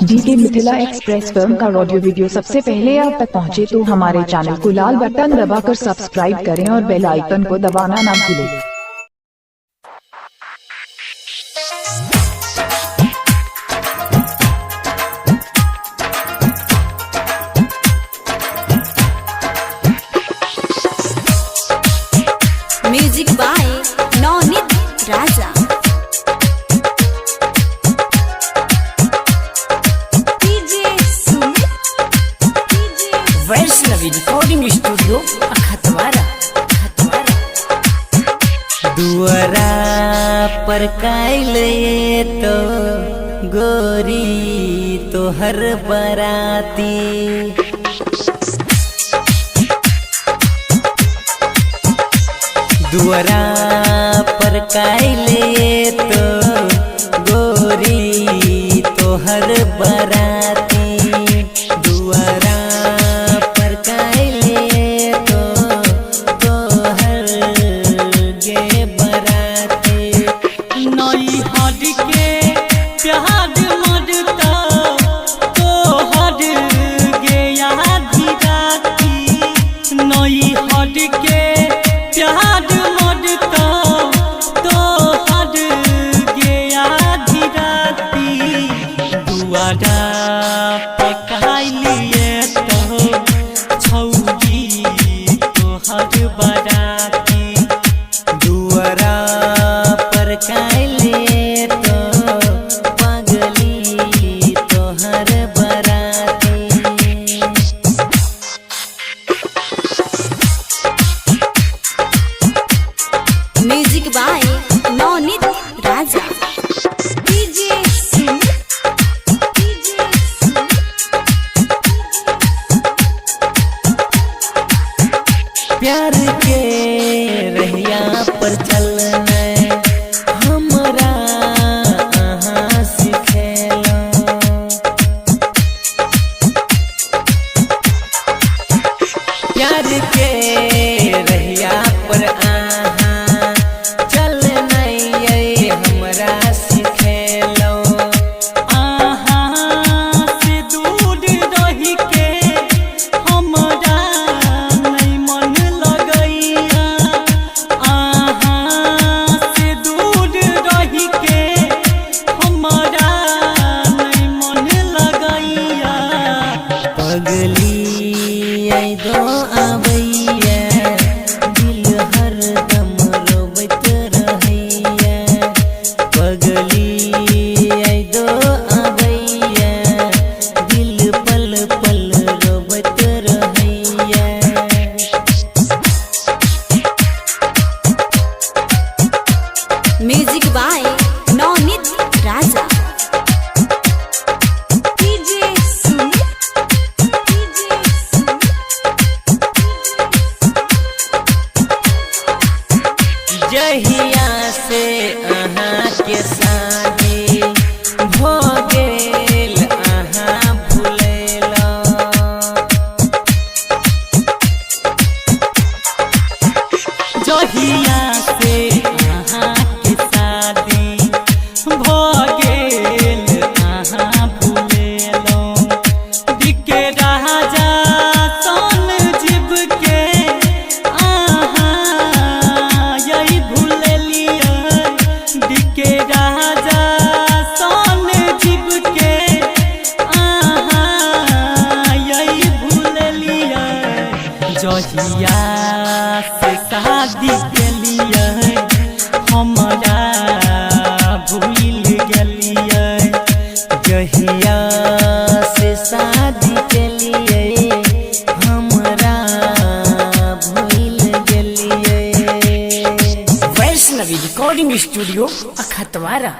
DK Mithila express film का audio video सबसे पहले आप तक पहुंचे तो हमारे चैनल को लाल बटन दबाकर सब्सक्राइब करें और बेल आइकन को दबाना ना भूलें। Music by Navneet Raja. Vaishnavi recording studio Akhtwara. दुआरा पर काइले तो गोरी तोहर बराती, दुआरा पर काइले तो गोरी तोहर बराती, दुआरा पर काइले तो तोहर गे बराती। नई हट के प्यार मरता तोहर गे आधी राती, नई हट के प्यार मरता तोहर गे आधी राती, दुआरा पे काइलिए तो छौरी तोहर बराती, दुआरा पर काइलिए तो पगली तोहर बराती। म्यूजिक बाय नवनीत राजा। प्यार के रहिया पर चलना हमरा अहाँ सिखेला, प्यार के रहिया पर अहाँ चलना हमरा सिखेलो, अहाँ से दूर रही के हमरा नहीं मन लगैया, अहाँ से दूर रही के हमरा नहीं मन लगैया, पगली आई दो आबैया दिल हरदम रोबत रहैया, पगली आई दो आबैया दिल पल पल रोबत रहैया। म्यूजिक बाय नवनीत राजा। जहिया से अहाँ के शादी भो गेल अहाँ भूलेला, जहिया से अहाँ के शादी भो गेल अहाँ भूलेला, दिके राजा सोन जीव के अहाँ यही भूलिया, दिके राजा सोन जीव के अहाँ यही भूलिया, जहिया से शादी केलिए हमरा भूल गेलिए, जहिया से शादी केलिए हमरा भूल गेलिए। Vaishnavi recording studio अखतवारा।